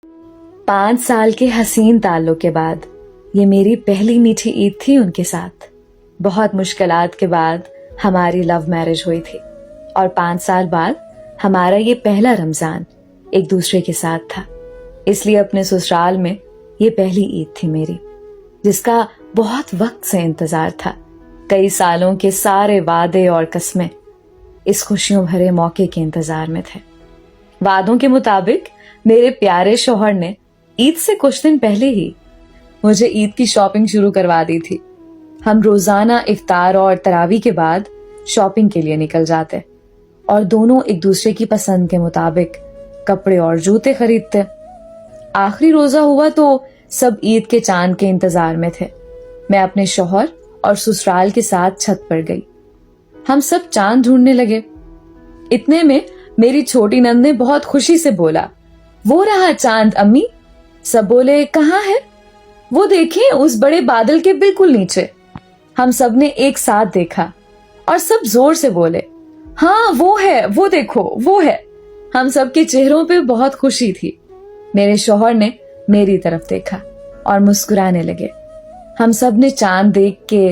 5 साल के हसीन ताल्लुक के बाद ये मेरी पहली मीठी ईद थी उनके साथ। बहुत मुश्किलात के बाद हमारी लव मैरिज हुई थी और 5 साल बाद हमारा ये पहला रमजान एक दूसरे के साथ था। इसलिए अपने ससुराल में ये पहली ईद थी मेरी, जिसका बहुत वक्त से इंतजार था। कई सालों के सारे वादे और कस्में इस खुशियों भरे मौके के इंतजार में थे। वादों के मुताबिक मेरे प्यारे शौहर ने ईद से कुछ दिन पहले ही मुझे ईद की शॉपिंग शुरू करवा दी थी। हम रोजाना इफ्तार और तरावी के बाद शॉपिंग के लिए निकल जाते और दोनों एक दूसरे की पसंद के मुताबिक कपड़े और जूते खरीदते। आखिरी रोजा हुआ तो सब ईद के चांद के इंतजार में थे। मैं अपने शौहर और ससुराल के साथ छत पर गई। हम सब चांद ढूंढने लगे। इतने में मेरी छोटी नंद ने बहुत खुशी से बोला, वो रहा चांद अम्मी। सब बोले, कहाँ है? वो देखें, उस बड़े बादल के बिल्कुल नीचे। हम सब ने एक साथ देखा और सब जोर से बोले, हाँ वो है, वो देखो वो है। हम सब के चेहरों पे बहुत खुशी थी। मेरे शौहर ने मेरी तरफ देखा और मुस्कुराने लगे। हम सब ने चांद देख के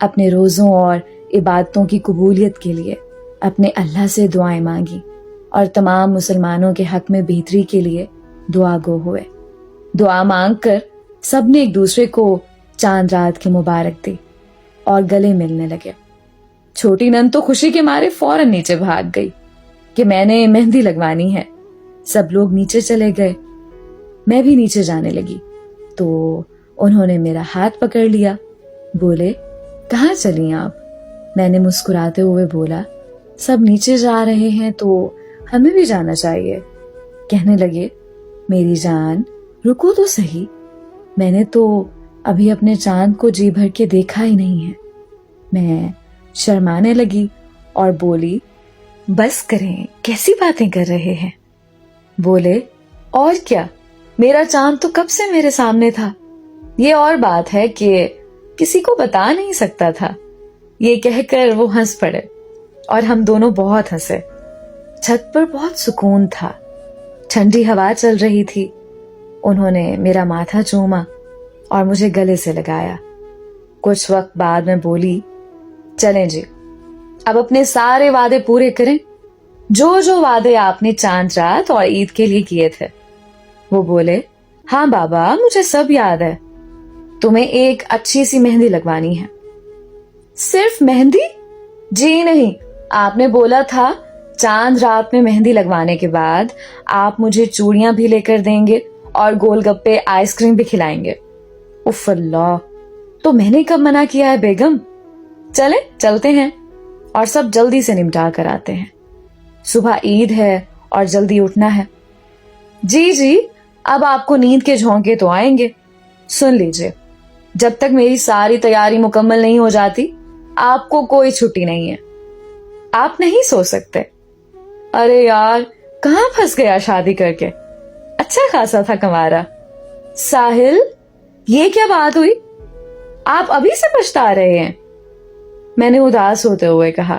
अपने रोजों और इबादतों की कबूलियत के लिए अपने अल्लाह से दुआएं मांगी और तमाम मुसलमानों के हक में बेहतरी के लिए दुआ गो हुए। दुआ मांग कर सब ने एक दूसरे को चांद रात की मुबारक दी और गले मिलने लगे। छोटी नंद तो खुशी के मारे फौरन नीचे भाग गई कि मैंने मेहंदी लगवानी है। सब लोग नीचे चले गए। मैं भी नीचे जाने लगी तो उन्होंने मेरा हाथ पकड़ लिया। बोले, कहाँ चली आप? मैंने मुस्कुराते हुए बोला, सब नीचे जा रहे हैं तो हमें भी जाना चाहिए। कहने लगे, मेरी जान रुको तो सही, मैंने तो अभी अपने चांद को जी भर के देखा ही नहीं है। मैं शर्माने लगी और बोली, बस करें, कैसी बातें कर रहे हैं? बोले, और क्या, मेरा चांद तो कब से मेरे सामने था। ये और बात है कि किसी को बता नहीं सकता था। ये कहकर वो हंस पड़े और हम दोनों बहुत हंसे। छत पर बहुत सुकून था। ठंडी हवा चल रही थी। उन्होंने मेरा माथा चूमा और मुझे गले से लगाया। कुछ वक्त बाद में बोली, चलें जी, अब अपने सारे वादे पूरे करें, जो जो वादे आपने चांद रात और ईद के लिए किए थे। वो बोले, हाँ बाबा, मुझे सब याद है। तुम्हें एक अच्छी सी मेहंदी लगवानी है। सिर्फ मेहंदी? जी नहीं, आपने बोला था चांद रात में मेहंदी लगवाने के बाद आप मुझे चूड़ियां भी लेकर देंगे और गोलगप्पे आइसक्रीम भी खिलाएंगे। उफ अल्लाह, तो मैंने कब मना किया है बेगम? चले चलते हैं और सब जल्दी से निपटा कर आते हैं। सुबह ईद है और जल्दी उठना है। जी जी, अब आपको नींद के झोंके तो आएंगे। सुन लीजिए, जब तक मेरी सारी तैयारी मुकम्मल नहीं हो जाती आपको कोई छुट्टी नहीं है। आप नहीं सो सकते। अरे यार, कहाँ फंस गया शादी करके? अच्छा खासा था कमारा। साहिल, ये क्या बात हुई? आप अभी से पछता रहे हैं? मैंने उदास होते हुए कहा।